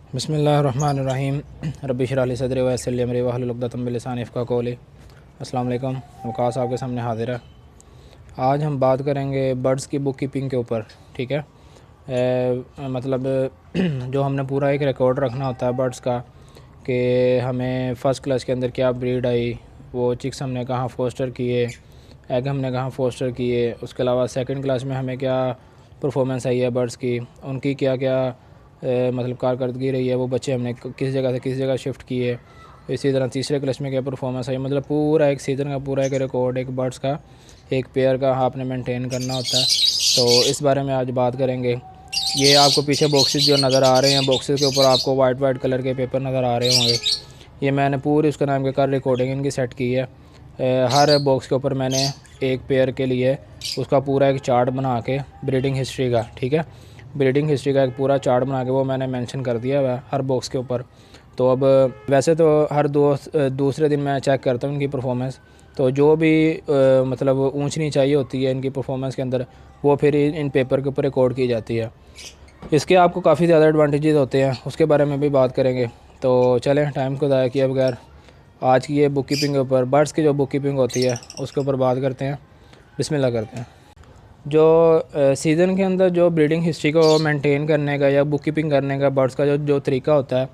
बिस्मिल्लाहिर्रहमानिर्रहीम रब्बि इश्रह ली सदरी वयस्सिर ली अमरी वहलुल उक़दतम मिन लिसानी यफ़क़हू क़ौली। अस्सलाम वालेकुम। वक़ास आपके सामने हाज़िर है। आज हम बात करेंगे बर्ड्स की बुक कीपिंग के ऊपर। ठीक है, मतलब जो हमने पूरा एक रिकॉर्ड रखना होता है बर्ड्स का कि हमें फ़र्स्ट क्लास के अंदर क्या ब्रीड आई, वो चिक्स हमने कहाँ फोस्टर किए, एग हमने कहाँ फोस्टर किए, उसके अलावा सेकंड क्लास में हमें क्या परफॉर्मेंस आई है बर्ड्स की, उनकी क्या क्या मतलब कारकर्दगी रही है, वो बच्चे हमने किस जगह से किस जगह शिफ्ट किए। इसी तरह तीसरे क्लास में क्या परफॉर्मेंस आई, मतलब पूरा एक सीज़न का पूरा एक रिकॉर्ड एक बर्ड्स का एक पेयर का आपने मेंटेन करना होता है। तो इस बारे में आज बात करेंगे। ये आपको पीछे बॉक्सेस जो नज़र आ रहे हैं, बॉक्सेस के ऊपर आपको वाइट कलर के पेपर नज़र आ रहे होंगे। ये मैंने पूरी उसका नाम के कर रिकॉर्डिंग इनकी सेट की है। हर बॉक्स के ऊपर मैंने एक पेयर के लिए उसका पूरा एक चार्ट बना के ब्रीडिंग हिस्ट्री का, ठीक है, ब्रीडिंग हिस्ट्री का एक पूरा चार्ट बना के वो मैंने मेंशन कर दिया हुआ है हर बॉक्स के ऊपर। तो अब वैसे तो हर दूसरे दिन मैं चेक करता हूँ इनकी परफॉर्मेंस। तो जो भी मतलब ऊंच नीच चाहिए होती है इनकी परफॉर्मेंस के अंदर, वो फिर इन पेपर के ऊपर रिकॉर्ड की जाती है। इसके आपको काफ़ी ज़्यादा एडवांटेजेस होते हैं, उसके बारे में भी बात करेंगे। तो चलें टाइम को ज़ाया किए बगैर आज की ये बुक कीपिंग के ऊपर, बर्ड्स की जो बुक कीपिंग होती है उसके ऊपर बात करते हैं। बिस्मिल्लाह करते हैं। जो सीज़न के अंदर जो ब्रीडिंग हिस्ट्री को मेंटेन करने का या बुक कीपिंग करने का बर्ड्स का जो तरीका होता है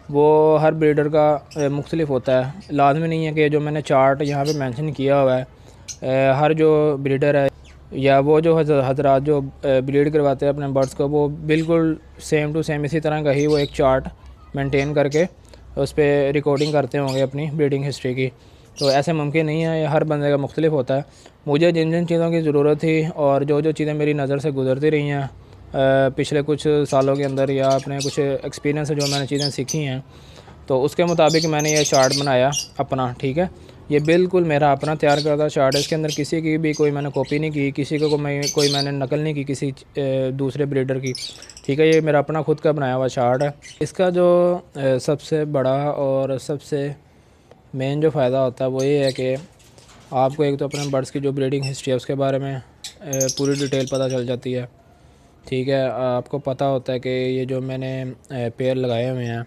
वो हर ब्रीडर का मुख्तलिफ होता है। लाजमी नहीं है कि जो मैंने चार्ट यहाँ पे मेंशन किया हुआ है हर जो ब्रीडर है या वो जो हजरात जो ब्रीड करवाते हैं अपने बर्ड्स को, वो बिल्कुल सेम टू सेम इसी तरह का ही वो एक चार्ट मेंटेन करके उस पर रिकॉर्डिंग करते होंगे अपनी ब्रीडिंग हिस्ट्री की। तो ऐसे मुमकिन नहीं है, हर बंदे का मुख्तलिफ होता है। मुझे जिन जिन चीज़ों की ज़रूरत थी और जो जो चीज़ें मेरी नज़र से गुजरती रही हैं पिछले कुछ सालों के अंदर या अपने कुछ एक्सपीरियंस से जो मैंने चीज़ें सीखी हैं, तो उसके मुताबिक मैंने ये चार्ट बनाया अपना। ठीक है, ये बिल्कुल मेरा अपना तैयार करदा चार्ट है। इसके अंदर किसी की भी कोई मैंने कॉपी नहीं की, किसी को कोई मैंने नकल नहीं की किसी दूसरे ब्रीडर की। ठीक है, ये मेरा अपना खुद का बनाया हुआ चार्ट है। इसका जो सबसे बड़ा और सबसे मेन जो फ़ायदा होता है वो ये है कि आपको एक तो अपने बर्ड्स की जो ब्रीडिंग हिस्ट्री है उसके बारे में पूरी डिटेल पता चल जाती है। ठीक है, आपको पता होता है कि ये जो मैंने पेयर लगाए हुए हैं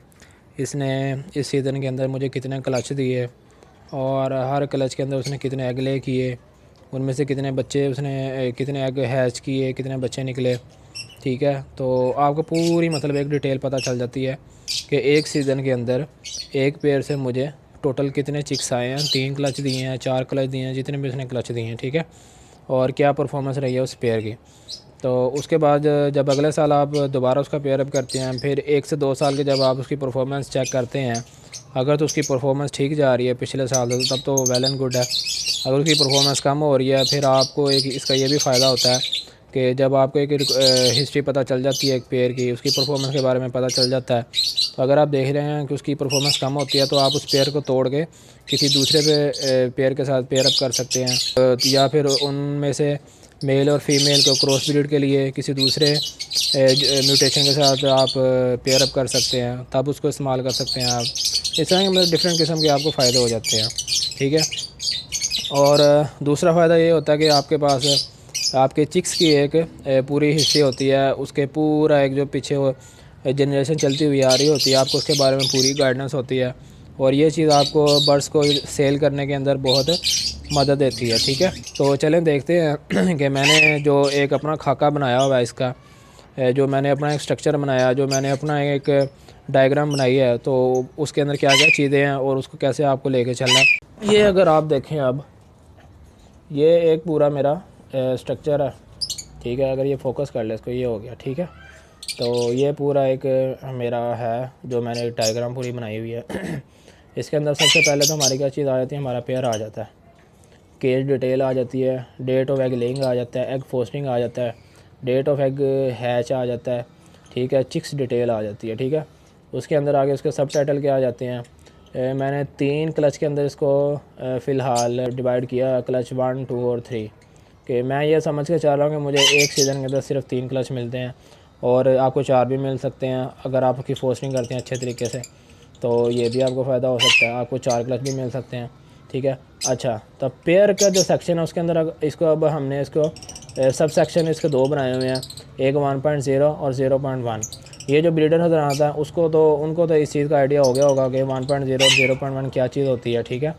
इसने इस सीज़न के अंदर मुझे कितने क्लच दिए और हर क्लच के अंदर उसने कितने एग ले किए, उनमें से कितने बच्चे उसने कितने एग हैच किए, कितने बच्चे निकले। ठीक है, तो आपको पूरी मतलब एक डिटेल पता चल जाती है कि एक सीज़न के अंदर एक पेयर से मुझे टोटल कितने चिक्स आए हैं, 3 क्लच दिए हैं, 4 क्लच दिए हैं, जितने भी उसने क्लच दिए हैं। ठीक है, और क्या परफॉर्मेंस रही है उस पेयर की। तो उसके बाद जब अगले साल आप दोबारा उसका पेयर अप करते हैं, फिर 1 से 2 साल के जब आप उसकी परफॉर्मेंस चेक करते हैं, अगर तो उसकी परफॉर्मेंस ठीक जा रही है पिछले साल तो तब तो वेल एंड गुड है। अगर उसकी परफॉर्मेंस कम हो रही है, फिर आपको एक इसका ये भी फ़ायदा होता है कि जब आपको एक हिस्ट्री पता चल जाती है एक पेयर की, उसकी परफॉर्मेंस के बारे में पता चल जाता है, तो अगर आप देख रहे हैं कि उसकी परफॉर्मेंस कम होती है तो आप उस पेयर को तोड़ के किसी दूसरे पेयर के साथ पेयर अप कर सकते हैं, या फिर उनमें से मेल और फीमेल को क्रॉस ब्रीड के लिए किसी दूसरे म्यूटेशन के साथ आप पेयर अप कर सकते हैं, तब उसको इस्तेमाल कर सकते हैं आप। इस तरह के मतलब डिफरेंट किस्म के आपको फ़ायदे हो जाते हैं। ठीक है, और दूसरा फ़ायदा ये होता है कि आपके पास आपके चिक्स की एक पूरी हिस्ट्री होती है, उसके पूरा एक जो पीछे वो जनरेशन चलती हुई आ रही होती है, आपको उसके बारे में पूरी गाइडेंस होती है और ये चीज़ आपको बर्ड्स को सेल करने के अंदर बहुत मदद देती है। ठीक है, तो चलें देखते हैं कि मैंने जो एक अपना खाका बनाया हुआ है इसका, जो मैंने अपना एक स्ट्रक्चर बनाया, जो मैंने अपना एक डायग्राम बनाई है, तो उसके अंदर क्या क्या चीज़ें हैं और उसको कैसे आपको लेके चलना है। ये अगर आप देखें, अब ये एक पूरा मेरा स्ट्रक्चर है। ठीक है, अगर ये फोकस कर ले इसको, ये हो गया। ठीक है, तो ये पूरा एक मेरा है जो मैंने एक डायग्राम पूरी बनाई हुई है। इसके अंदर सबसे पहले तो हमारी क्या चीज़ आ जाती है, हमारा पेयर आ जाता है, केज डिटेल आ जाती है, डेट ऑफ एग लेइंग आ जाता है, एग फोस्टिंग आ जाता है, डेट ऑफ एग हैच आ जाता है। ठीक है, चिक्स डिटेल आ जाती है। ठीक है, उसके अंदर आगे उसके सब टाइटल क्या आ जाते हैं। मैंने 3 क्लच के अंदर इसको फ़िलहाल डिवाइड किया, क्लच 1, 2 और 3, कि मैं ये समझ के चल रहा हूँ कि मुझे एक सीज़न के अंदर सिर्फ 3 क्लच मिलते हैं और आपको 4 भी मिल सकते हैं अगर आप उसकी फोस्टिंग करते हैं अच्छे तरीके से, तो ये भी आपको फ़ायदा हो सकता है, आपको 4 क्लच भी मिल सकते हैं। ठीक है, अच्छा, तो पेयर का जो सेक्शन है उसके अंदर इसको अब हमने इसको सब सेक्शन इसके दो बनाए हुए हैं, एक 1.0 और 0.1। ये जो ब्रीडर हजरात हैं उनको तो इस चीज़ का आइडिया हो गया होगा कि 1.0 और 0.1 क्या चीज़ होती है, ठीक है।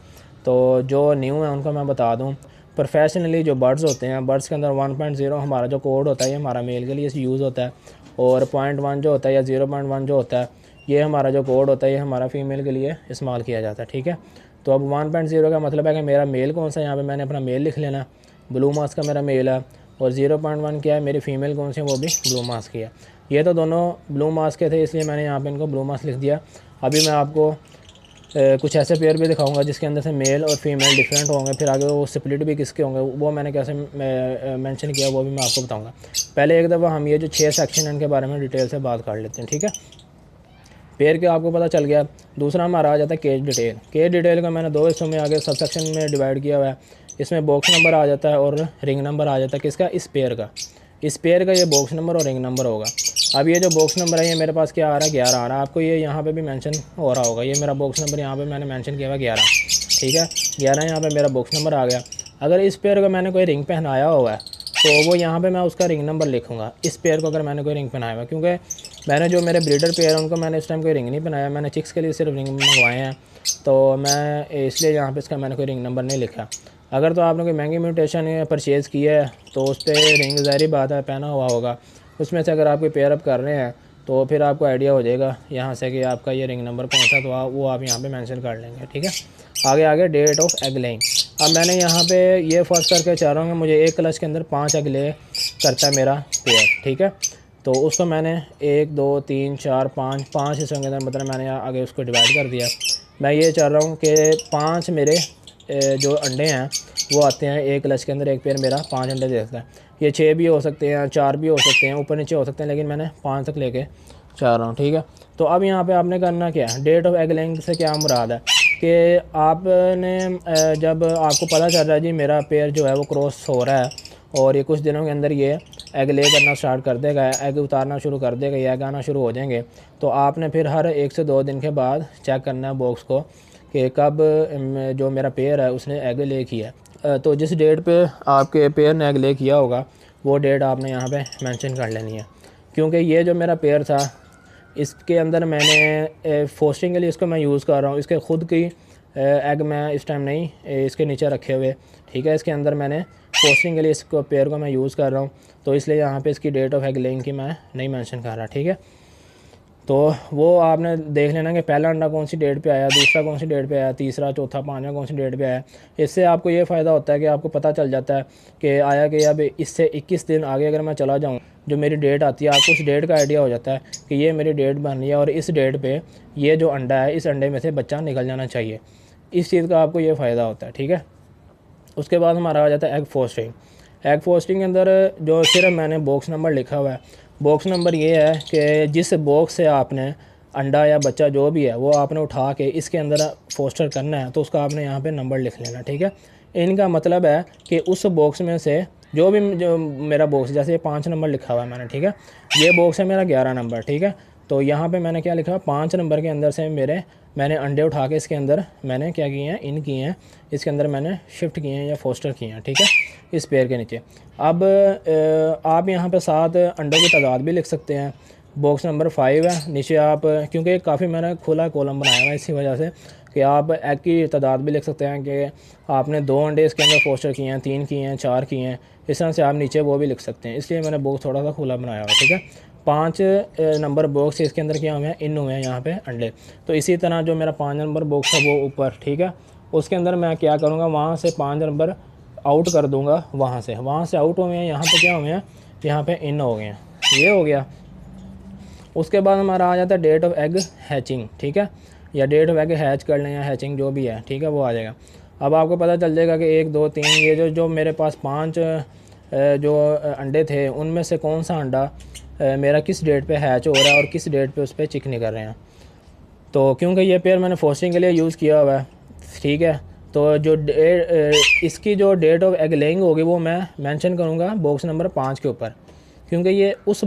तो जो न्यू है उनको मैं बता दूं, प्रोफेशनली जो बर्ड्स होते हैं, बर्ड्स के अंदर 1.0 हमारा जो कोड होता है ये हमारा मेल के लिए यूज़ होता है, और 0.1 जो होता है या 0.1 जो होता है ये हमारा जो कोड होता है ये हमारा फ़ीमेल के लिए इस्तेमाल किया जाता है, ठीक है। तो अब 1.0 का मतलब है कि मेरा मेल कौन सा है, यहाँ पे मैंने अपना मेल लिख लेना, ब्लू मास्क का मेरा मेल है, और 0.1 क्या है, मेरी फ़ीमेल कौन सी है, वो भी ब्लू मास्क की है। ये तो दोनों ब्लू मास्क के थे, इसलिए मैंने यहाँ पे इनको ब्लू मास्क लिख दिया। अभी मैं आपको कुछ ऐसे पेयर भी दिखाऊंगा जिसके अंदर से मेल और फीमेल डिफरेंट होंगे, फिर आगे वो स्प्लिट भी किसके होंगे वो मैंने कैसे मेंशन किया वो भी मैं आपको बताऊंगा। पहले एक दफ़ा हम ये जो 6 सेक्शन हैं इनके बारे में डिटेल से बात कर लेते हैं, ठीक है। पेयर के आपको पता चल गया। दूसरा हमारा आ जाता है केज डिटेल। केज डिटेल को मैंने 2 हिस्सों में आगे सब सेक्शन में डिवाइड किया हुआ है। इसमें बॉक्स नंबर आ जाता है और रिंग नंबर आ जाता है, किसका, इस पेयर का। इस पेयर का ये बॉक्स नंबर और रिंग नंबर होगा। अब ये जो बॉक्स नंबर है ये मेरे पास क्या आ रहा है, 11 आ रहा है। आपको ये यहाँ पे भी मेंशन हो रहा होगा, ये मेरा बॉक्स नंबर यहाँ पे मैंने मेंशन किया हुआ 11, ठीक है। 11 यहाँ पे मेरा बॉक्स नंबर आ गया। अगर इस पेयर को मैंने कोई रिंग पहनाया हुआ है तो वो यहाँ पे मैं उसका रिंग नंबर लिखूँगा, इस पेयर को अगर मैंने कोई रिंग पहनाया हुआ है, क्योंकि मैंने जो मेरे ब्रीडर पेयर हैं उनको मैंने इस टाइम कोई रिंग नहीं पहनाया, मैंने चिक्स के लिए सिर्फ रिंग मंगवाए हैं, तो मैं इसलिए यहाँ पे इसका मैंने कोई रिंग नंबर नहीं लिखा। अगर तो आपने कोई महंगी म्यूटेशन परचेज़ की है तो उस पर रिंग ज़ाहिर बात है पहना हुआ होगा, उसमें से अगर आप कोई पेयर अप कर रहे हैं तो फिर आपको आइडिया हो जाएगा यहाँ से कि आपका ये रिंग नंबर कौन सा, तो वो आप यहाँ पे मेंशन कर लेंगे, ठीक है। आगे डेट ऑफ एग लेइंग। अब मैंने यहाँ पे ये फर्स्ट करके चाह रहा हूँ कि मुझे एक क्लच के अंदर 5 एग ले करता है मेरा पेयर, ठीक है। तो उसको मैंने 1 2 3 4 5 हिस्सों के अंदर मतलब मैंने आगे उसको डिवाइड कर दिया। मैं ये चाह रहा हूँ कि 5 मेरे जो अंडे हैं वो आते हैं एक क्लच के अंदर, एक पेयर मेरा 5 अंडे देता है। ये 6 भी हो सकते हैं, 4 भी हो सकते हैं, ऊपर नीचे हो सकते हैं, लेकिन मैंने 5 तक लेके चाह रहा हूँ, ठीक है। तो अब यहाँ पे आपने करना क्या है, डेट ऑफ एग लेइंग से क्या मुराद है कि आपने जब आपको पता चल रहा है जी मेरा पेयर जो है वो क्रॉस हो रहा है और ये कुछ दिनों के अंदर ये एग ले करना स्टार्ट कर देगा, एग उतारना शुरू कर देगा, ये एग आना शुरू हो जाएंगे, तो आपने फिर हर 1 से 2 दिन के बाद चेक करना है बॉक्स को कि कब जो मेरा पेयर है उसने एग ले किया है। तो जिस डेट पे आपके पेयर ने एग ले किया होगा वो डेट आपने यहाँ पे मेंशन कर लेनी है, क्योंकि ये जो मेरा पेयर था इसके अंदर मैंने फोस्टिंग के लिए इसको मैं यूज़ कर रहा हूँ, इसके ख़ुद की एग मैं इस टाइम नहीं इसके नीचे रखे हुए, ठीक है। इसके अंदर मैंने फोस्टिंग के लिए इसको पेयर को मैं यूज़ कर रहा हूँ, तो इसलिए यहाँ पे इसकी डेट ऑफ एग लेइंग की मैं नहीं मेंशन कर रहा, ठीक है। तो वो आपने देख लेना कि पहला अंडा कौन सी डेट पे आया, दूसरा कौन सी डेट पे आया, तीसरा चौथा पांचवा कौन सी डेट पे आया। इससे आपको ये फ़ायदा होता है कि आपको पता चल जाता है कि आया कि अब इससे 21 दिन आगे अगर मैं चला जाऊँ जो मेरी डेट आती है, आपको उस डेट का आइडिया हो जाता है कि ये मेरी डेट बन रही है और इस डेट पर ये जो अंडा है इस अंडे में से बच्चा निकल जाना चाहिए। इस चीज़ का आपको ये फ़ायदा होता है, ठीक है। उसके बाद हमारा आ जाता है एग फोस्टिंग। एग फोस्टिंग के अंदर जो सिर्फ मैंने बॉक्स नंबर लिखा हुआ है, बॉक्स नंबर ये है कि जिस बॉक्स से आपने अंडा या बच्चा जो भी है वो आपने उठा के इसके अंदर फोस्टर करना है, तो उसका आपने यहाँ पे नंबर लिख लेना, ठीक है। इनका मतलब है कि उस बॉक्स में से जो मेरा बॉक्स, जैसे 5 नंबर लिखा हुआ है मैंने, ठीक है, ये बॉक्स है मेरा 11 नंबर, ठीक है। तो यहाँ पे मैंने क्या लिखा, 5 नंबर के अंदर से मैंने अंडे उठा के इसके अंदर मैंने क्या किए हैं, इन किए हैं, इसके अंदर मैंने शिफ्ट किए हैं या फोस्टर किए हैं, ठीक है, इस पेयर के नीचे। अब आप यहाँ पे 7 अंडों की तादाद भी लिख सकते हैं। बॉक्स नंबर 5 है नीचे आप, क्योंकि काफ़ी मैंने खुला कॉलम बनाया हुआ है इसी वजह से कि आप एग की तादाद भी लिख सकते हैं कि आपने 2 अंडे इसके अंदर फोस्टर किए हैं, 3 किए हैं, 4 किए हैं, इस तरह से आप नीचे वो भी लिख सकते हैं, इसलिए मैंने बॉक्स थोड़ा सा खुला बनाया हुआ है, ठीक है। 5 नंबर बॉक्स इसके अंदर क्या हुए हैं, इन हुए हैं यहाँ पे अंडे। तो इसी तरह जो मेरा 5 नंबर बॉक्स है वो ऊपर, ठीक है, उसके अंदर मैं क्या करूँगा, वहाँ से 5 नंबर आउट कर दूँगा, वहाँ से आउट हुए हैं, यहाँ पे क्या हुए हैं, यहाँ पे इन हो गए हैं, ये हो गया। उसके बाद हमारा आ जाता है डेट ऑफ एग हैचिंग, ठीक है, या डेट ऑफ एग हैच कर लें या हैचिंग जो भी है, ठीक है, वो आ जाएगा। अब आपको पता चल जाएगा कि 1 2 3 ये जो मेरे पास 5 जो अंडे थे उनमें से कौन सा अंडा मेरा किस डेट पे हैच हो रहा है और किस डेट पे उस पर चिक निकल रहे हैं। तो क्योंकि ये पेयर मैंने फोस्टिंग के लिए यूज़ किया हुआ है, ठीक है, तो जो इसकी जो डेट ऑफ एग लेइंग होगी वो मैं मेंशन करूँगा बॉक्स नंबर 5 के ऊपर, क्योंकि ये उस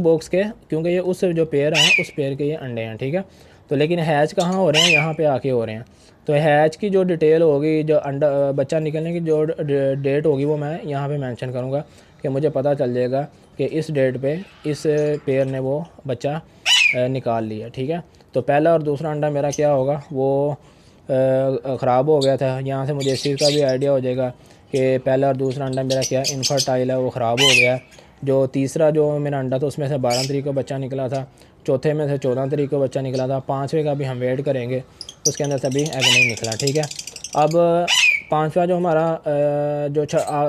जो पेयर हैं उस पेयर के ये अंडे हैं, ठीक है। तो लेकिन हैच कहाँ हो रहे हैं, यहाँ पे आके हो रहे हैं। तो हैच की जो डिटेल होगी, जो अंडा बच्चा निकलने की जो डेट होगी वो मैं यहाँ पे मेंशन करूँगा कि मुझे पता चल जाएगा कि इस डेट पे इस पेयर ने वो बच्चा निकाल लिया, ठीक है। तो पहला और दूसरा अंडा मेरा क्या होगा, वो ख़राब हो गया था। यहाँ से मुझे इस चीज़ का भी आइडिया हो जाएगा कि पहला और दूसरा अंडा मेरा क्या इनफर्टाइल है, वो ख़राब हो गया। जो तीसरा जो मेरा अंडा था उसमें से 12 तारीख को बच्चा निकला था, चौथे में से 14 तारीख को बच्चा निकला था, पाँचवें का भी हम वेट करेंगे, उसके अंदर से अभी एग नहीं निकला, ठीक है। अब पाँचवा जो हमारा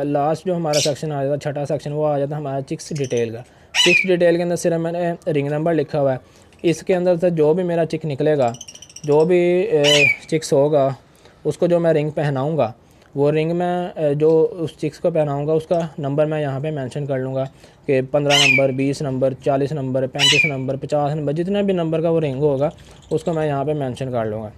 लास्ट जो हमारा सेक्शन आ जाता, छठा सेक्शन, वो आ जाता हमारा चिक्स डिटेल का। चिक्स डिटेल के अंदर सिर्फ मैंने रिंग नंबर लिखा हुआ है। इसके अंदर से जो भी मेरा चिक निकलेगा, जो भी चिक्स होगा, उसको जो मैं रिंग पहनाऊँगा, वो रिंग में जो उस चिक्स को पहनाऊँगा उसका नंबर मैं यहाँ पे मेंशन कर लूँगा कि 15 number, 20 number, 40 number, 35 number, 50 number, जितना भी नंबर का वो रिंग होगा उसको मैं यहाँ पे मेंशन कर लूँगा।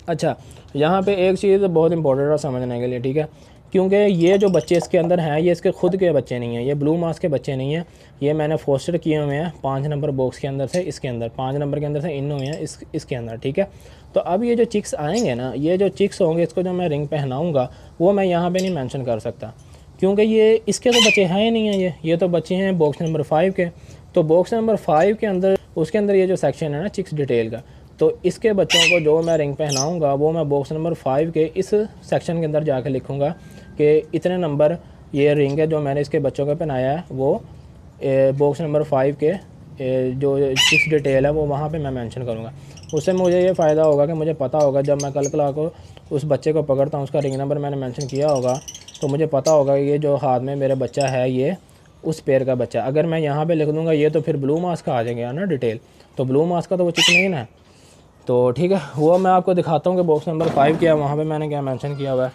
अच्छा, यहाँ पे एक चीज़ बहुत इंपॉर्टेंट है समझने के लिए, ठीक है, क्योंकि ये जो बच्चे इसके अंदर हैं ये इसके खुद के बच्चे नहीं हैं, ये ब्लू मास्क के बच्चे नहीं हैं, ये मैंने फोस्टर किए हुए हैं 5 नंबर बॉक्स के अंदर से, इसके अंदर 5 नंबर के अंदर से इन हुए हैं इसके अंदर, ठीक है। तो अब ये जो चिक्स आएंगे ना, ये जो चिक्स होंगे, इसको जो मैं रिंग पहनाऊँगा वो मैं यहाँ पर नहीं मैंशन कर सकता, क्योंकि ये इसके तो बच्चे हैं ही नहीं हैं, ये तो बच्चे हैं बॉक्स नंबर 5 के। तो बॉक्स नंबर 5 के अंदर, उसके अंदर ये जो सेक्शन है ना चिक्स डिटेल का, तो इसके बच्चों को जो मैं रिंग पहनाऊँगा वो मैं बॉक्स नंबर 5 के इस सेक्शन के अंदर जाकर लिखूँगा कि इतने नंबर ये रिंग है जो मैंने इसके बच्चों को पहनाया है, वो बॉक्स नंबर 5 के जो चिक्स डिटेल है वो वहाँ पे मैं मेंशन करूँगा। उससे मुझे ये फ़ायदा होगा कि मुझे पता होगा जब मैं कल को उस बच्चे को पकड़ता हूँ, उसका रिंग नंबर मैंने मेंशन किया होगा, तो मुझे पता होगा कि ये जो हाथ में मेरे बच्चा है ये उस पेयर का बच्चा। अगर मैं यहाँ पे लिख दूँगा ये तो फिर ब्लू मास्क का आ जाएगा ना डिटेल, तो ब्लू मास्क का तो वो चिक नहीं ना, तो ठीक है, वो मैं आपको दिखाता हूँ कि बॉक्स नंबर 5 क्या है, वहाँ पे मैंने क्या मेंशन किया हुआ है।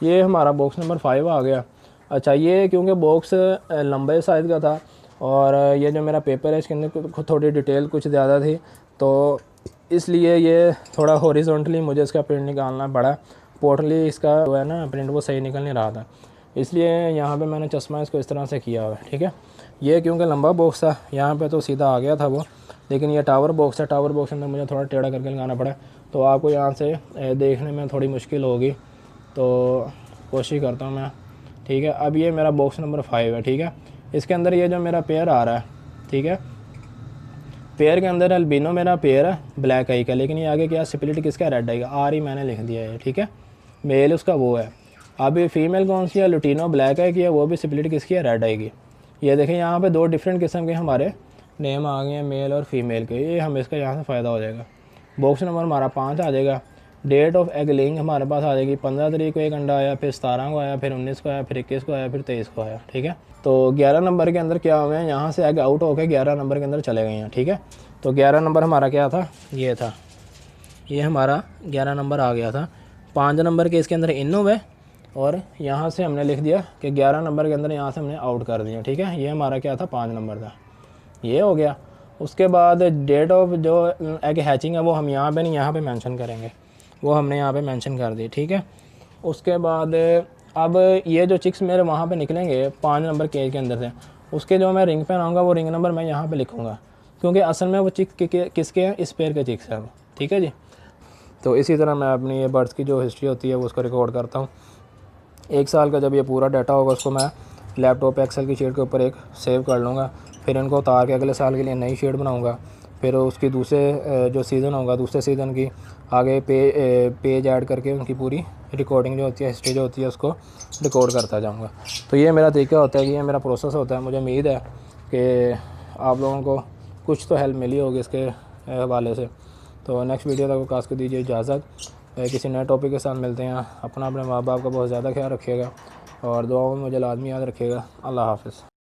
ये हमारा बॉक्स नंबर 5 आ गया। अच्छा, ये क्योंकि बॉक्स लंबे साइज़ का था और ये जो मेरा पेपर है इसके अंदर थोड़ी डिटेल कुछ ज़्यादा थी, तो इसलिए ये थोड़ा हॉरिजॉन्टली मुझे इसका प्रिंट निकालना पड़ा। पोर्टली इसका जो है ना प्रिंट वो सही निकल नहीं रहा था, इसलिए यहाँ पे मैंने चश्मा इसको इस तरह से किया हुआ है, ठीक है। ये क्योंकि लंबा बॉक्स था, यहाँ पे तो सीधा आ गया था वो, लेकिन ये टावर बॉक्स है, टावर बॉक्स के अंदर मुझे थोड़ा टेढ़ा करके लगाना पड़ा, तो आपको यहाँ से देखने में थोड़ी मुश्किल होगी, तो कोशिश करता हूँ मैं, ठीक है। अब ये मेरा बॉक्स नंबर 5 है, ठीक है। इसके अंदर ये जो मेरा पेयर आ रहा है, ठीक है, पेयर के अंदर अल्बिनो मेरा पेयर है ब्लैक आई का, लेकिन ये आगे क्या स्प्लिट किसका, रेड आई का, आर ही मैंने लिख दिया है, ठीक है। मेल उसका वो है। अब ये फीमेल कौन सी है, लुटीनो ब्लैक आई की है, वो भी स्प्लिट किसकी है, रेड आई की। ये देखें यहाँ पे 2 डिफरेंट किस्म के हमारे नेम आ गए हैं, मेल और फीमेल के, ये हमें इसका यहाँ से फ़ायदा हो जाएगा। बॉक्स नंबर हमारा 5 आ जाएगा। डेट ऑफ एग लेइंग हमारे पास आ जाएगी, 15 तारीख को एक अंडा आया, फिर 17 को आया, फिर 19 को आया, फिर 21 को आया, फिर 23 को आया, ठीक है। तो 11 नंबर के अंदर क्या हुए हैं, यहाँ से एग आउट होकर 11 नंबर के अंदर चले गए हैं, ठीक है। तो 11 नंबर हमारा क्या था, ये था, ये हमारा 11 नंबर आ गया था। 5 नंबर के इसके अंदर इन हुए और यहाँ से हमने लिख दिया कि 11 नंबर के अंदर यहाँ से हमने आउट कर दिया, ठीक है। ये हमारा क्या था, 5 नंबर था, ये हो गया। उसके बाद डेट ऑफ जो एग हैचिंग है वो हम यहाँ पे नहीं, यहाँ पे मेंशन करेंगे, वो हमने यहाँ पे मेंशन कर दी, ठीक है। उसके बाद अब ये जो चिक्स मेरे वहाँ पे निकलेंगे 5 नंबर केज के अंदर से, उसके जो मैं रिंग पहनाऊँगा वो रिंग नंबर मैं यहाँ पे लिखूँगा, क्योंकि असल में वो चिक्स किसके हैं, इस पेयर के चिक्स हैं, ठीक है जी। तो इसी तरह मैं अपनी ये बर्ड्स की जो हिस्ट्री होती है वो उसको रिकॉर्ड करता हूँ। 1 साल का जब ये पूरा डाटा होगा उसको मैं लैपटॉप एक्सेल की शीट के ऊपर एक सेव कर लूँगा, फिर इनको उतार के अगले साल के लिए नई शीट बनाऊँगा, फिर उसकी दूसरे जो सीज़न होगा दूसरे सीज़न की आगे पेज ऐड करके उनकी पूरी रिकॉर्डिंग जो होती है, हिस्ट्री जो होती है, उसको रिकॉर्ड करता जाऊँगा। तो ये मेरा तरीका होता है कि ये मेरा प्रोसेस होता है। मुझे उम्मीद है कि आप लोगों को कुछ तो हेल्प मिली होगी इसके हवाले से। तो नेक्स्ट वीडियो तक कास्ट को दीजिए इजाज़त, किसी नए टॉपिक के साथ मिलते हैं। अपना अपने माँ बाप का बहुत ज़्यादा ख्याल रखिएगा और दुआओं में मुझे लाजमी याद रखिएगा। अल्लाह हाफ़िज़।